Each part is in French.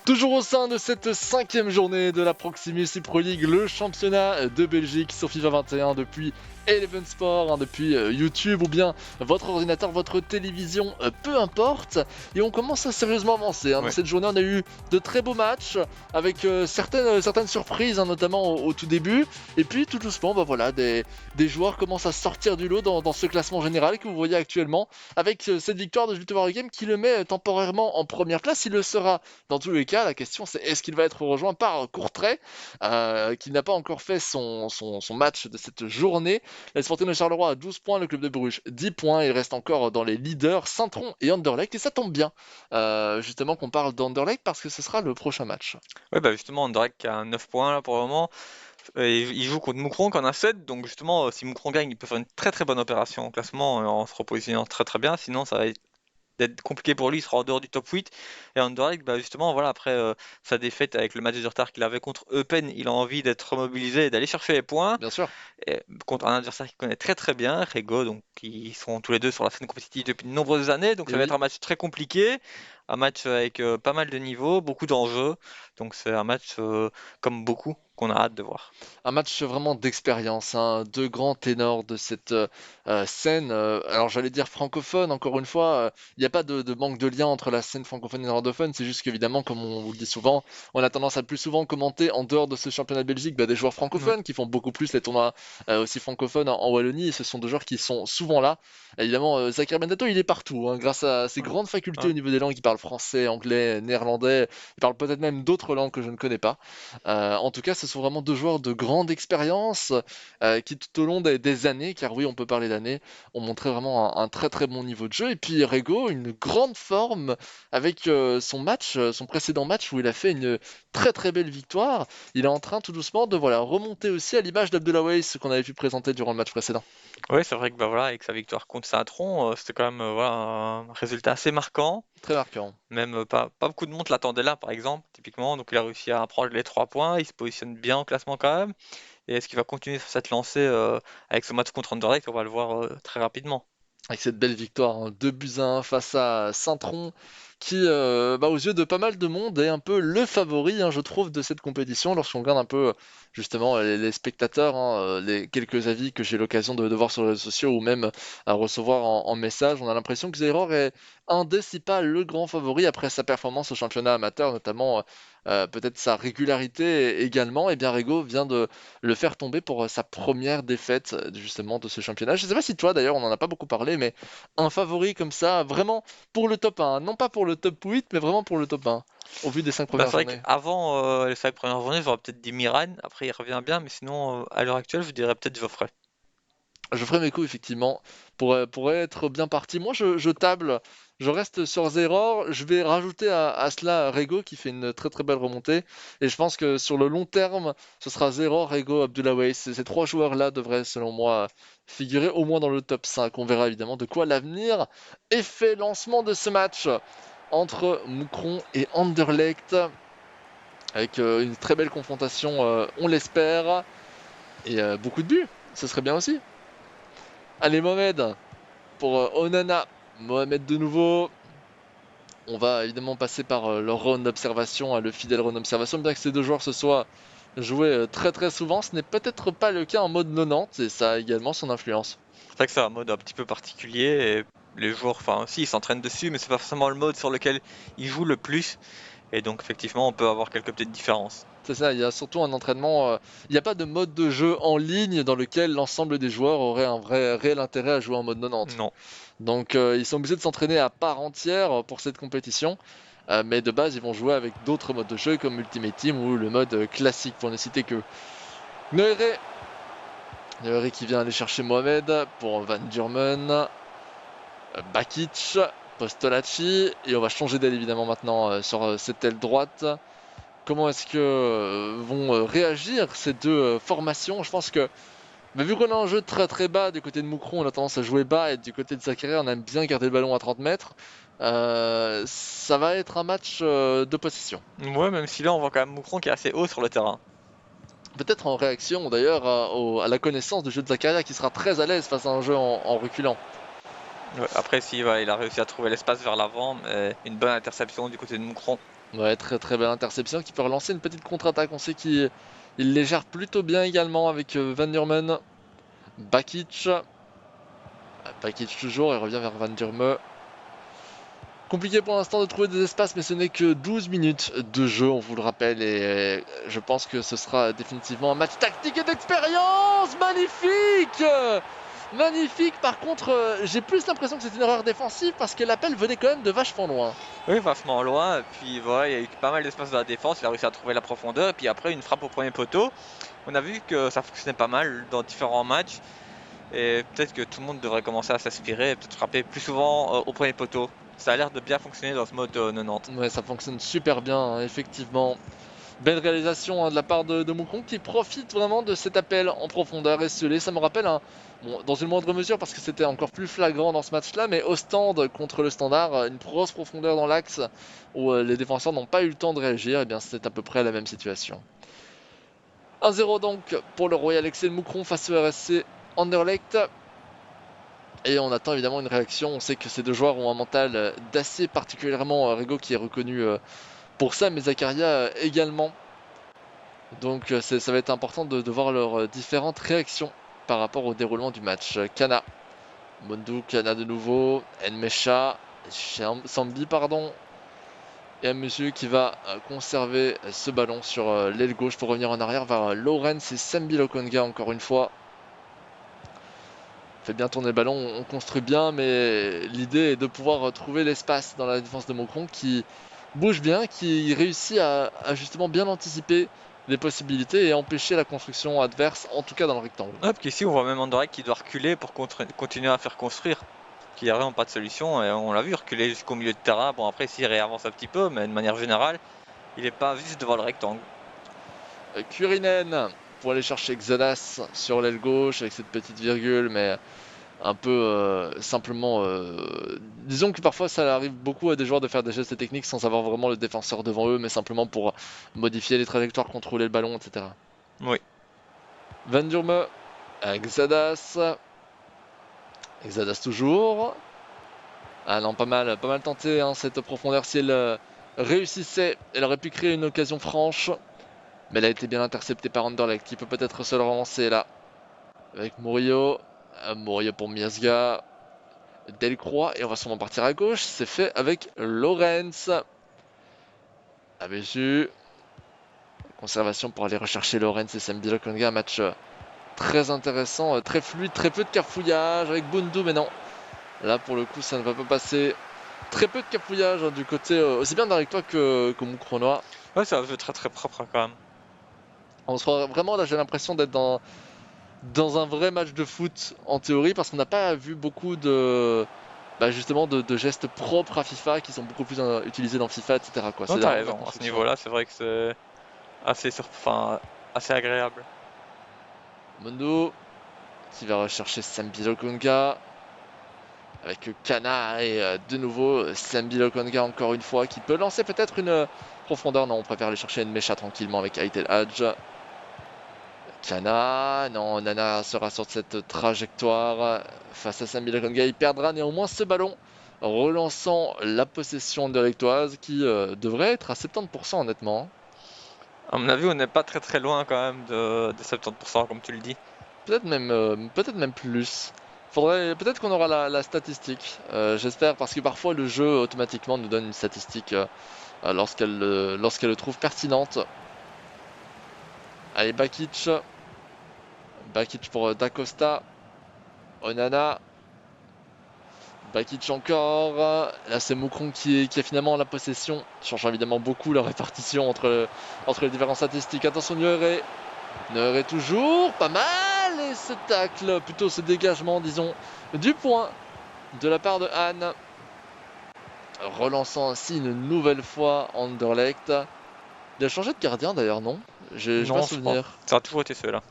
Toujours au sein de cette 5e journée de la Proximus Pro League, le championnat de Belgique sur FIFA 21 depuis Eleven Sport, depuis YouTube ou bien votre ordinateur, votre télévision, peu importe. Et on commence à sérieusement avancer. Dans Ouais. cette journée, on a eu de très beaux matchs avec certaines surprises, notamment au tout début. Et puis tout doucement, voilà, des joueurs commencent à sortir du lot dans ce classement général que vous voyez actuellement, avec cette victoire de Julte Game qui le met temporairement en première place. Il le sera dans tous les cas. La question c'est est-ce qu'il va être rejoint par Courtrai, qui n'a pas encore fait son match de cette journée. La Sporting de Charleroi a 12 points, le club de Bruges 10 points, il reste encore dans les leaders Saint-Tron et Anderlecht, et ça tombe bien justement qu'on parle d'Anderlecht parce que ce sera le prochain match. Ouais, bah justement, Anderlecht qui a 9 points là pour le moment. Et il joue contre Moucron qui en a 7. Donc justement, si Moucron gagne, il peut faire une très très bonne opération au classement en se repositionnant très très bien. Sinon, ça va être compliqué pour lui, il sera en dehors du top 8. Et Anderlecht, bah justement, voilà, après sa défaite avec le match de retard qu'il avait contre Eupen, il a envie d'être remobilisé et d'aller chercher les points. Bien sûr. Et contre un adversaire qu'il connaît très très bien, Rego, donc qui sont tous les deux sur la scène compétitive depuis de nombreuses années. Donc Et ça va oui. être un match très compliqué, un match avec pas mal de niveaux, beaucoup d'enjeux. Donc c'est un match comme beaucoup qu'on a hâte de voir. Un match vraiment d'expérience, deux grands ténors de cette scène. Alors j'allais dire francophone, encore une fois, il n'y a pas de manque de lien entre la scène francophone et néerlandophone, c'est juste qu'évidemment, comme on vous le dit souvent, on a tendance à plus souvent commenter en dehors de ce championnat de Belgique des joueurs Ouais. francophones qui font beaucoup plus les tournois aussi francophones en Wallonie, et ce sont deux joueurs qui sont souvent là. Évidemment, Zakaria Bendato, il est partout, grâce à ses Ouais. grandes facultés Ouais. au niveau des langues, il parle français, anglais, néerlandais, il parle peut-être même d'autres langues que je ne connais pas. En tout cas, ce sont vraiment deux joueurs de grande expérience qui tout au long des années, car oui, on peut parler d'années, ont montré vraiment un très très bon niveau de jeu. Et puis Rego, une grande forme avec son précédent match où il a fait une très très belle victoire. Il est en train tout doucement de remonter aussi à l'image d'Abdoulaye, ce qu'on avait pu présenter durant le match précédent. Ouais, c'est vrai que bah voilà, avec sa victoire contre Saint-Tron, c'était quand même voilà, un résultat assez marquant. Très marquant. Même pas beaucoup de monde l'attendait là, par exemple, typiquement. Donc il a réussi à prendre les 3 points. Il se positionne bien au classement quand même. Et est-ce qu'il va continuer sur cette lancée avec ce match contre Anderlecht? On va le voir très rapidement. Avec cette belle victoire, 2 buts à 1 face à Saint-Tron, qui, aux yeux de pas mal de monde, est un peu le favori, je trouve, de cette compétition. Lorsqu'on regarde un peu, justement, les spectateurs, les quelques avis que j'ai l'occasion de voir sur les réseaux sociaux ou même à recevoir en message, on a l'impression que Zeror est un des, si pas le grand favori après sa performance au championnat amateur, notamment peut-être sa régularité également. Et bien Rego vient de le faire tomber pour sa première défaite justement de ce championnat. Je ne sais pas si toi d'ailleurs, on n'en a pas beaucoup parlé, mais un favori comme ça, vraiment pour le top 1, non pas pour le top 8, mais vraiment pour le top 1, au vu des 5 Bah, premières c'est vrai journées. qu'avant les 5 premières journées, j'aurais peut-être dit Miran. Après, il revient bien. Mais sinon, à l'heure actuelle, je dirais peut-être Geoffrey. Je ferai mes coups effectivement pour être bien parti. Moi je table, je reste sur Zeror, je vais rajouter à cela Rego qui fait une très très belle remontée. Et je pense que sur le long terme, ce sera Zeror, Rego, Abdoulaye. Ces trois joueurs-là devraient selon moi figurer au moins dans le top 5. On verra évidemment de quoi l'avenir est fait. Lancement de ce match entre Moucron et Anderlecht, avec une très belle confrontation, on l'espère, et beaucoup de buts, ce serait bien aussi. Allez Mohamed, pour Onana, Mohamed de nouveau. On va évidemment passer par le round d'observation, le fidèle round d'observation, bien que ces deux joueurs se soient joués très très souvent. Ce n'est peut-être pas le cas en mode 90 et ça a également son influence. C'est vrai que c'est un mode un petit peu particulier. Et les joueurs, enfin, si, ils s'entraînent dessus, mais c'est pas forcément le mode sur lequel ils jouent le plus. Et donc, effectivement, on peut avoir quelques petites différences. C'est ça, il y a surtout un entraînement. Il n'y a pas de mode de jeu en ligne dans lequel l'ensemble des joueurs auraient un vrai réel intérêt à jouer en mode 90. Non. Donc ils sont obligés de s'entraîner à part entière pour cette compétition. Mais de base, ils vont jouer avec d'autres modes de jeu comme Ultimate Team ou le mode classique pour ne citer que Noéré. Noéré qui vient aller chercher Mohamed pour Van Durmen. Bakic, Postolacci. Et on va changer d'aile évidemment maintenant sur cette aile droite. Comment est-ce que vont réagir ces deux formations? Je pense que, mais vu qu'on a un jeu très très bas du côté de Moucron, on a tendance à jouer bas, et du côté de Zakaria, on aime bien garder le ballon à 30 mètres. Ça va être un match de possession. Ouais, même si là, on voit quand même Moucron qui est assez haut sur le terrain. Peut-être en réaction d'ailleurs à la connaissance du jeu de Zakaria qui sera très à l'aise face à un jeu en reculant. Ouais, après, si il a réussi à trouver l'espace vers l'avant, mais une bonne interception du côté de Moucron. Ouais, très très belle interception qui peut relancer une petite contre-attaque. On sait qu'il il les gère plutôt bien également avec Van Durmen. Bakic. Bakic toujours, il revient vers Van Durme. Compliqué pour l'instant de trouver des espaces, mais ce n'est que 12 minutes de jeu, on vous le rappelle, et je pense que ce sera définitivement un match tactique et d'expérience. Magnifique! Magnifique, par contre, j'ai plus l'impression que c'est une erreur défensive parce que l'appel venait quand même de vachement loin. Oui, vachement loin. Et puis voilà, il y a eu pas mal d'espace dans la défense. Il a réussi à trouver la profondeur. Et puis après, une frappe au premier poteau. On a vu que ça fonctionnait pas mal dans différents matchs. Et peut-être que tout le monde devrait commencer à s'aspirer et peut-être frapper plus souvent au premier poteau. Ça a l'air de bien fonctionner dans ce mode 90. Ouais, ça fonctionne super bien, hein, effectivement. Belle réalisation hein, de la part de Moucron qui profite vraiment de cet appel en profondeur esselé. Ça me rappelle, bon, dans une moindre mesure parce que c'était encore plus flagrant dans ce match-là, mais Ostende contre le Standard, une grosse profondeur dans l'axe où les défenseurs n'ont pas eu le temps de réagir. Et bien c'est à peu près la même situation. 1-0 donc pour le Royal Excel Moucron face au RSC Anderlecht. Et on attend évidemment une réaction. On sait que ces deux joueurs ont un mental d'acier, particulièrement Rigo qui est reconnu pour ça, mais Zakaria également. Donc ça va être important de voir leurs différentes réactions par rapport au déroulement du match. Kana, Mondou, Kana de nouveau, Nmesha, Sambi pardon, et un monsieur qui va conserver ce ballon sur l'aile gauche pour revenir en arrière vers Lawrence et Sambi Lokonga encore une fois. Fait bien tourner le ballon, on construit bien, mais l'idée est de pouvoir trouver l'espace dans la défense de Mocron qui bouge bien, qui réussit à justement bien anticiper les possibilités et empêcher la construction adverse, en tout cas dans le rectangle. Hop, qu'ici on voit même Anderlecht qui doit reculer pour continuer à faire construire. Qu'il n'y a vraiment pas de solution. Et on l'a vu reculer jusqu'au milieu de terrain. Bon, après, ici il réavance un petit peu, mais de manière générale, il n'est pas juste devant le rectangle. Kurinen pour aller chercher Xadas sur l'aile gauche avec cette petite virgule, mais un peu simplement. Disons que parfois ça arrive beaucoup à des joueurs de faire des gestes techniques sans avoir vraiment le défenseur devant eux, mais simplement pour modifier les trajectoires, contrôler le ballon, etc. Oui. Van Durme, Xadas. Xadas toujours. Ah non, pas mal tenté hein, cette profondeur. Si elle réussissait, elle aurait pu créer une occasion franche. Mais elle a été bien interceptée par Anderlecht qui peut peut-être se le relancer là. Avec Murillo. Murillo pour Miasga. Delcroix. Et on va sûrement partir à gauche. C'est fait avec Lorenz. Abesu. Conservation pour aller rechercher Lorenz et Sambi Lokonga. Un match très intéressant, très fluide, très peu de cafouillage avec Bundu. Mais non, là pour le coup ça ne va pas passer. Très peu de cafouillage hein, du côté aussi bien d'Arictois que Moucronois. Ouais, c'est un jeu très très propre hein, quand même. On se croit vraiment là, j'ai l'impression d'être dans un vrai match de foot en théorie parce qu'on n'a pas vu beaucoup de justement de gestes propres à FIFA qui sont beaucoup plus utilisés dans FIFA, etc. Quoi. Non, C'est t'as la raison. À ce construction. niveau-là, c'est vrai que c'est assez agréable. Mondo qui va rechercher Sambi Lokonga avec Kana et de nouveau Sambi Lokonga encore une fois qui peut lancer peut-être une profondeur. Non, on préfère aller chercher une mécha tranquillement avec Aitel Hadj. Kana, non, Nana sera sur cette trajectoire face à Sambi Lokonga. Il perdra néanmoins ce ballon, relançant la possession de l'Ectoise qui devrait être à 70% honnêtement. À mon avis, on n'est pas très très loin quand même de 70% comme tu le dis. Peut-être même plus. Peut-être qu'on aura la statistique. J'espère parce que parfois le jeu automatiquement nous donne une statistique lorsqu'elle le trouve pertinente. Allez, Bakic. Bakic pour Dacosta. Onana. Bakic encore. Là, c'est Moucron qui a finalement la possession. Change évidemment beaucoup la répartition entre les différentes statistiques. Attention, Neuer toujours. Pas mal. Et ce tacle, plutôt ce dégagement, disons, du point de la part de Han. Relançant ainsi une nouvelle fois Anderlecht. Il a changé de gardien d'ailleurs, non? J'ai pas Non, je crois. souvenir. Ça a toujours été ceux-là.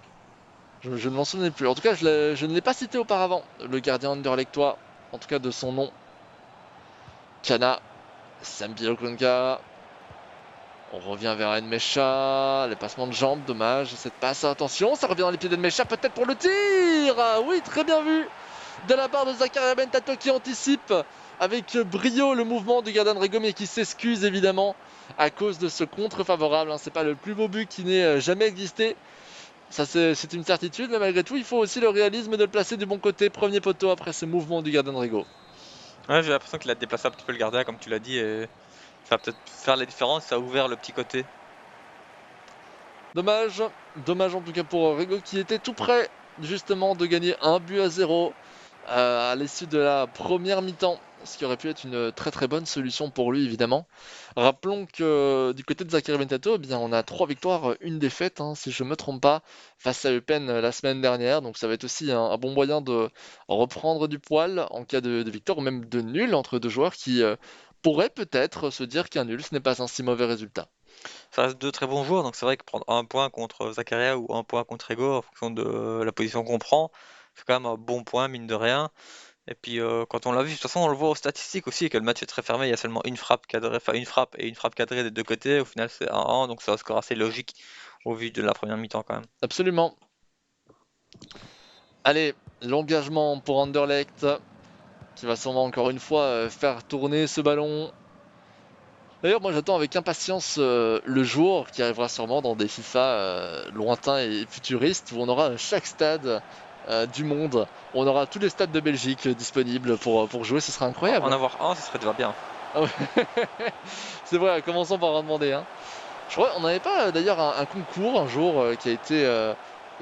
Je ne m'en souvenais plus. En tout cas, je ne l'ai pas cité auparavant, le gardien Anderlechtois. En tout cas, de son nom. Kana. Sambi Lokonga. On revient vers Nmesha. Les passements de jambes, dommage. Cette passe, attention, ça revient dans les pieds d'Nmesha, peut-être pour le tir. Ah oui, très bien vu de la part de Zakaria Bentato qui anticipe avec brio le mouvement du gardien de Rego, mais qui s'excuse évidemment à cause de ce contre favorable. Hein. C'est pas le plus beau but qui n'ait jamais existé. Ça, c'est une certitude, mais malgré tout, il faut aussi le réalisme de le placer du bon côté, premier poteau après ce mouvement du gardien de Rego. Ouais, j'ai l'impression qu'il a déplacé un petit peu le gardien, comme tu l'as dit, et ça va peut-être faire la différence, ça a ouvert le petit côté. Dommage, dommage en tout cas pour Rego qui était tout près justement de gagner 1 but à 0 à l'issue de la première mi-temps, ce qui aurait pu être une très très bonne solution pour lui évidemment. Rappelons que du côté de Zachary Bentato, eh bien, on a 3 victoires, une défaite, hein, si je ne me trompe pas, face à Eupen la semaine dernière, donc ça va être aussi un bon moyen de reprendre du poil en cas de victoire ou même de nul entre deux joueurs qui pourraient peut-être se dire qu'un nul ce n'est pas un si mauvais résultat. Ça reste deux très bons joueurs, donc c'est vrai que prendre un point contre Zakaria ou un point contre Ego, en fonction de la position qu'on prend, c'est quand même un bon point, mine de rien. Et puis quand on l'a vu, de toute façon on le voit aux statistiques aussi, que le match est très fermé, il y a seulement une frappe cadrée, enfin une frappe et une frappe cadrée des deux côtés, au final c'est 1-1, donc c'est un score assez logique au vu de la première mi-temps quand même. Absolument. Allez, l'engagement pour Anderlecht qui va sûrement encore une fois faire tourner ce ballon. D'ailleurs, moi j'attends avec impatience le jour qui arrivera sûrement dans des FIFA lointains et futuristes où on aura chaque stade du monde, où on aura tous les stades de Belgique disponibles pour jouer, ce sera En incroyable. avoir un, ce serait déjà bien. Ah ouais. C'est vrai, commençons par en demander un. Je crois on n'avait pas d'ailleurs un concours un jour qui a été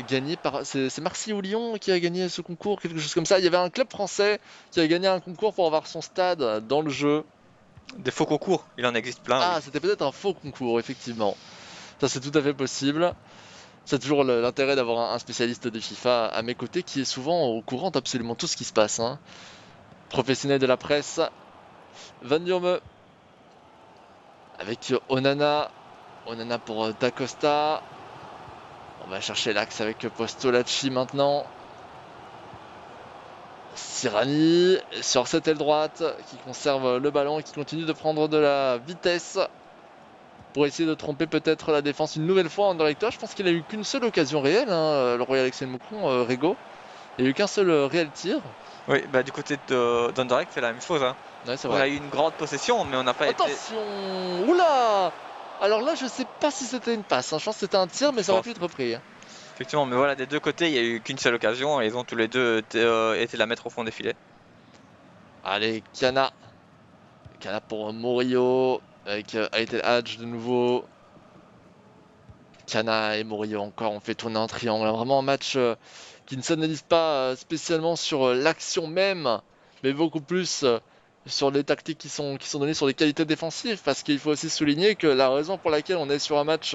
gagné par. C'est Marseille ou Lyon qui a gagné ce concours, quelque chose comme ça. Il y avait un club français qui a gagné un concours pour avoir son stade dans le jeu. Des faux concours, il en existe plein, oui. Ah, c'était peut-être un faux concours, effectivement. Ça, c'est tout à fait possible. C'est toujours l'intérêt d'avoir un spécialiste de FIFA à mes côtés qui est souvent au courant d'absolument tout ce qui se passe. Hein. Professionnel de la presse, Van Durme avec Onana. Onana pour Da Costa. On va chercher l'axe avec Postolacci maintenant. Sirani sur cette aile droite qui conserve le ballon et qui continue de prendre de la vitesse pour essayer de tromper peut-être la défense une nouvelle fois en directeur. Je pense qu'il a eu qu'une seule occasion réelle, hein, le Royal Axel Moucron, Rego. Il n'y a eu qu'un seul réel tir. Oui, bah du côté d'Anderlecht, c'est la même chose, hein. Ouais, c'est On a vrai. eu une grande possession, mais on n'a pas été, Attention! Oula! Alors là, je sais pas si c'était une passe. Hein. Je pense que c'était un tir, mais je ça aurait pense. pu être repris. Hein. Effectivement, mais voilà, des deux côtés, il n'y a eu qu'une seule occasion et ils ont tous les deux été la mettre au fond des filets. Allez, Kana. Kana pour Morio. Avec Aitel Hadj de nouveau. Kana et Morio encore ont fait tourner un triangle. Vraiment un match qui ne s'analyse pas spécialement sur l'action même, mais beaucoup plus sur les tactiques qui sont données sur les qualités défensives. Parce qu'il faut aussi souligner que la raison pour laquelle on est sur un match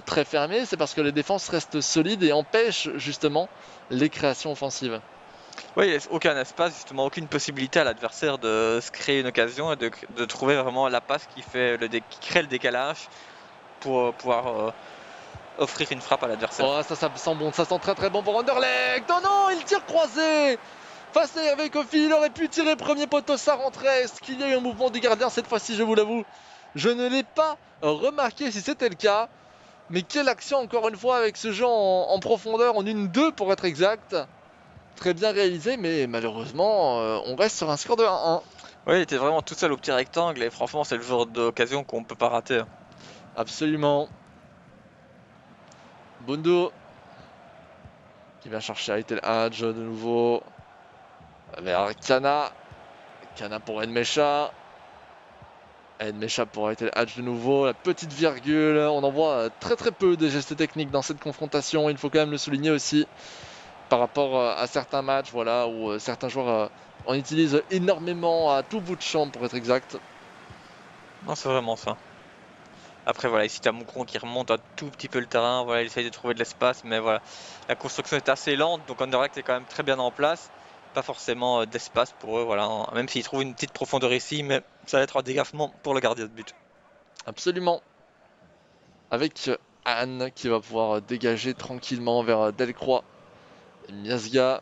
très fermé, c'est parce que les défenses restent solides et empêchent justement les créations offensives. Oui, il laisse aucun espace, justement, aucune possibilité à l'adversaire de se créer une occasion et de trouver vraiment la passe qui crée le décalage pour pouvoir offrir une frappe à l'adversaire. Oh, ça sent bon, ça sent très très bon pour Anderlecht. Oh non, il tire croisé face à Hervé Kofi, il aurait pu tirer premier poteau, ça rentrait. Est-ce qu'il y a eu un mouvement du gardien cette fois-ci, je vous l'avoue? Je ne l'ai pas remarqué si c'était le cas. Mais quelle action encore une fois avec ce jeu en profondeur, en 1-2 pour être exact. Très bien réalisé, mais malheureusement, on reste sur un score de 1-1. Oui, il était vraiment tout seul au petit rectangle et franchement, c'est le genre d'occasion qu'on peut pas rater. Absolument. Bondo qui va chercher Aitel Hadj de nouveau vers Kana. Kana pour Enmecha. Enmecha pour Aitel Hadj de nouveau. La petite virgule. On en voit très très peu de gestes techniques dans cette confrontation. Il faut quand même le souligner aussi par rapport à certains matchs voilà, où certains joueurs en utilisent énormément à tout bout de champ pour être exact. Non, c'est vraiment ça. Après, voilà, ici, t'as Moucron qui remonte un tout petit peu le terrain. Voilà, il essaye de trouver de l'espace, mais voilà, la construction est assez lente, donc Anderlecht est quand même très bien en place. Pas forcément d'espace pour eux, voilà, hein. Même s'ils trouvent une petite profondeur ici, mais ça va être un dégagement pour le gardien de but. Absolument. Avec Anne qui va pouvoir dégager tranquillement vers Delcroix. Miasga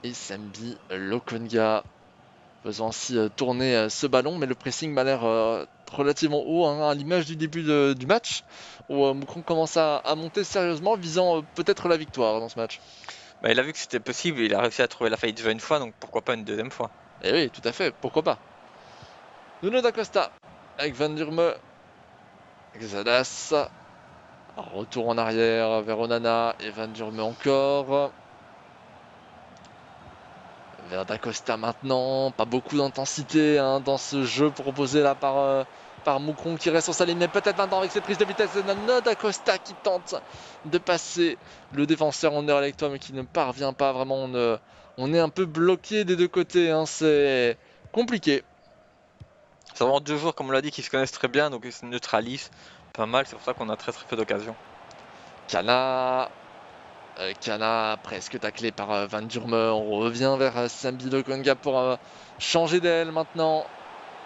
et Sambi Lokonga faisant ainsi tourner ce ballon, mais le pressing m'a l'air relativement haut, hein, à l'image du début du match, où Moucron commence à monter sérieusement, visant peut-être la victoire dans ce match. Bah, il a vu que c'était possible, il a réussi à trouver la faille déjà une fois, donc pourquoi pas une deuxième fois. Et oui, tout à fait, pourquoi pas. Nuno da Costa avec Van Durme, Xadas, retour en arrière vers Onana et Van Durme encore. Vers da Costa maintenant, pas beaucoup d'intensité hein, dans ce jeu proposé là par Moucron qui reste sur sa ligne, mais peut-être maintenant avec cette prise de vitesse de Nano da Costa qui tente de passer le défenseur en avec toi mais qui ne parvient pas vraiment. On est un peu bloqué des deux côtés, hein, c'est compliqué. C'est vraiment deux joueurs, comme on l'a dit, qui se connaissent très bien, donc ils se neutralisent pas mal. C'est pour ça qu'on a très très peu d'occasions. Kana presque taclé par Van Durme. On revient vers Sambi Lokonga pour changer d'aile maintenant.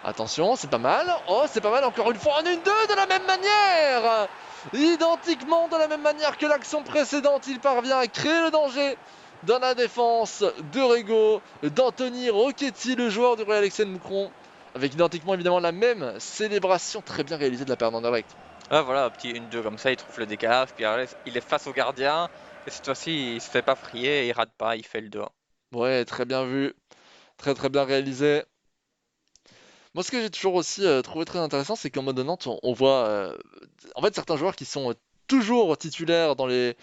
Attention, c'est pas mal. Oh, c'est pas mal encore une fois en 1-2 de la même manière. Identiquement de la même manière que l'action précédente, il parvient à créer le danger dans la défense de Rego, d'Anthony Rocchetti, le joueur du Royal Exen Moucron, avec identiquement évidemment la même célébration très bien réalisée de la part d'Anderlecht. Ah voilà, un petit 1-2 comme ça, il trouve le décalage, puis après, il est face au gardien, et cette fois-ci, il se fait pas frier, il rate pas, il fait le 2. Ouais, très bien vu, très très bien réalisé. Moi, ce que j'ai toujours aussi trouvé très intéressant, c'est qu'en mode Nantes, on voit en fait certains joueurs qui sont toujours titulaires dans les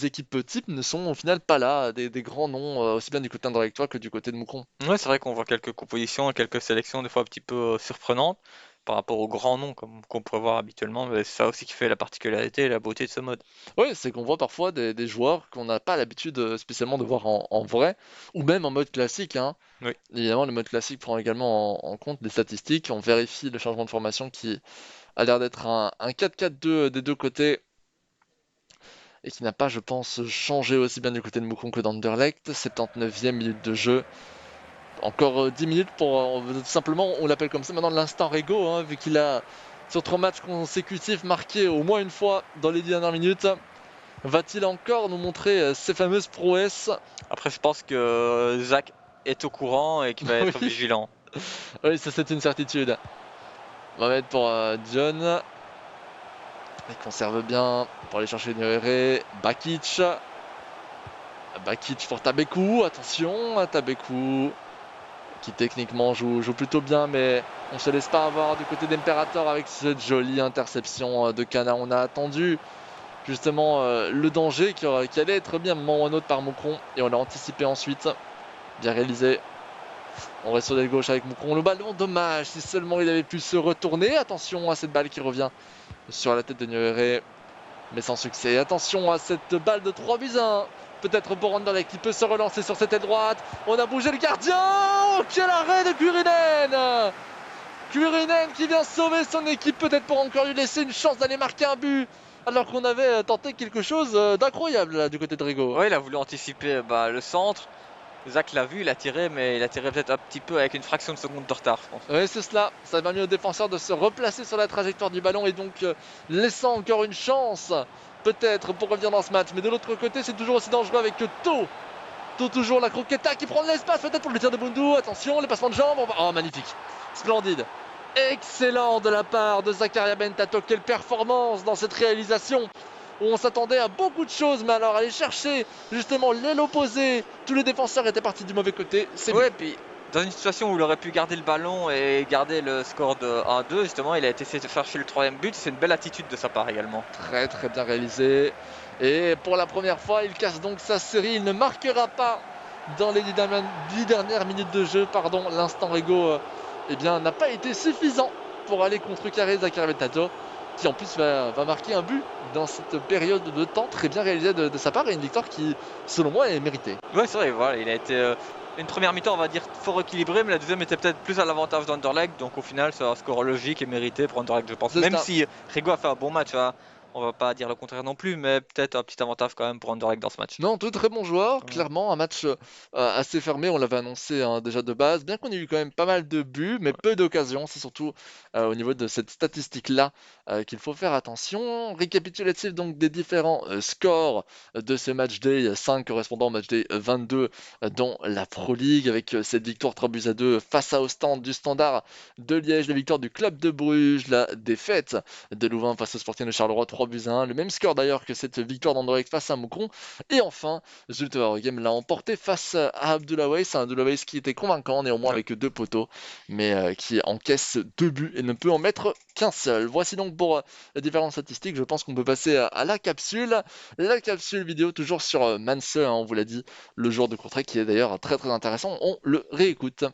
équipes types ne sont au final pas là. Des grands noms, aussi bien du côté d'Anderlecht que du côté de Moucron. Ouais, c'est vrai qu'on voit quelques compositions et quelques sélections des fois un petit peu surprenantes par rapport aux grands noms comme qu'on pourrait voir habituellement, mais c'est ça aussi qui fait la particularité et la beauté de ce mode. Oui, c'est qu'on voit parfois des joueurs qu'on n'a pas l'habitude spécialement de voir en vrai, ou même en mode classique, hein. Oui. Évidemment, le mode classique prend également en compte les statistiques. On vérifie le changement de formation qui a l'air d'être un 4-4-2 des deux côtés. Et qui n'a pas, je pense, changé aussi bien du côté de Moucron que d'Anderlecht. 79e minute de jeu. Encore 10 minutes pour simplement, on l'appelle comme ça maintenant l'instant Rego, hein, vu qu'il a sur 3 matchs consécutifs marqué au moins une fois dans les 10 dernières minutes. Va-t-il encore nous montrer ses fameuses prouesses? Après, je pense que Zach est au courant et qu'il va être Oui, vigilant. oui, ça c'est une certitude. On va mettre pour John. Il conserve bien pour aller chercher Nyerere. Bakic. Bakic pour Tabekou. Attention à Tabekou, qui techniquement joue plutôt bien, mais on se laisse pas avoir du côté d'Imperator avec cette jolie interception de Kana. On a attendu justement le danger qui allait être mis à un moment ou à un autre par Moucron, et on l'a anticipé ensuite. Bien réalisé. On reste sur l'aile gauche avec Moucron. Le ballon, dommage, si seulement il avait pu se retourner. Attention à cette balle qui revient sur la tête de Nyerere, mais sans succès. Attention à cette balle de 3-1. Peut-être pour Anderlecht qui peut se relancer sur cette aile droite. On a bougé le gardien. Oh, quel arrêt de Kurinen! Kurinen qui vient sauver son équipe, peut-être pour encore lui laisser une chance d'aller marquer un but. Alors qu'on avait tenté quelque chose d'incroyable là du côté de Rigaud. Ouais, il a voulu anticiper le centre. Zach l'a vu, il a tiré, mais il a tiré peut-être un petit peu avec une fraction de seconde de retard, je pense. Oui, c'est cela. Ça permet aux défenseurs de se replacer sur la trajectoire du ballon et donc laissant encore une chance, peut-être, pour revenir dans ce match. Mais de l'autre côté, c'est toujours aussi dangereux avec To. Toujours la croqueta qui prend de l'espace, peut-être pour le tir de Bundu. Attention, les passements de jambes. Oh, magnifique. Splendide. Excellent de la part de Zakaria Bentato. Quelle performance dans cette réalisation, où on s'attendait à beaucoup de choses, mais alors aller chercher justement l'aile opposée, tous les défenseurs étaient partis du mauvais côté, c'est Ouais, bien. puis dans une situation où il aurait pu garder le ballon et garder le score de 1-2, justement, il a essayé de chercher le troisième but. C'est une belle attitude de sa part également. Très très bien réalisé. Et pour la première fois, il casse donc sa série. Il ne marquera pas dans les 10 dernières minutes de jeu. Pardon, l'instant Rego n'a pas été suffisant pour aller contrecarrer Zakaria Bentato, qui en plus va marquer un but dans cette période de temps très bien réalisée de sa part, et une victoire qui, selon moi, est méritée. Ouais, c'est vrai, voilà, il a été une première mi-temps, on va dire, fort équilibrée, mais la deuxième était peut-être plus à l'avantage d'Anderlecht, donc au final, c'est un score logique et mérité pour Anderlecht, je pense. C'est Même ça. si Rigo a fait un bon match, hein, on va pas dire le contraire non plus, mais peut-être un petit avantage quand même pour Anderlecht dans ce match. Non, deux très bons joueurs, Ouais. clairement un match assez fermé, on l'avait annoncé hein, déjà de base, bien qu'on ait eu quand même pas mal de buts, mais peu d'occasions, c'est surtout au niveau de cette statistique-là qu'il faut faire attention. Récapitulatif donc des différents scores de ce match day 5 correspondant au match day 22 dans la Pro League, avec cette victoire 3-2 face à Ostende du Standard de Liège, la victoire du Club de Bruges, la défaite de Louvain face au Sporting de Charleroi 3 buts à 1, le même score d'ailleurs que cette victoire d'Anderlecht face à Moucron. Et enfin, Zulte Waregem l'a emporté face à Abdullah Weiss, un Abdullah Weiss qui était convaincant néanmoins Ouais. avec 2 poteaux, mais qui encaisse 2 buts et ne peut en mettre qu'un seul. Voici donc pour les différentes statistiques, je pense qu'on peut passer à la capsule. La capsule vidéo toujours sur Manse, hein, on vous l'a dit, le joueur de Courtrai qui est d'ailleurs très très intéressant, on le réécoute.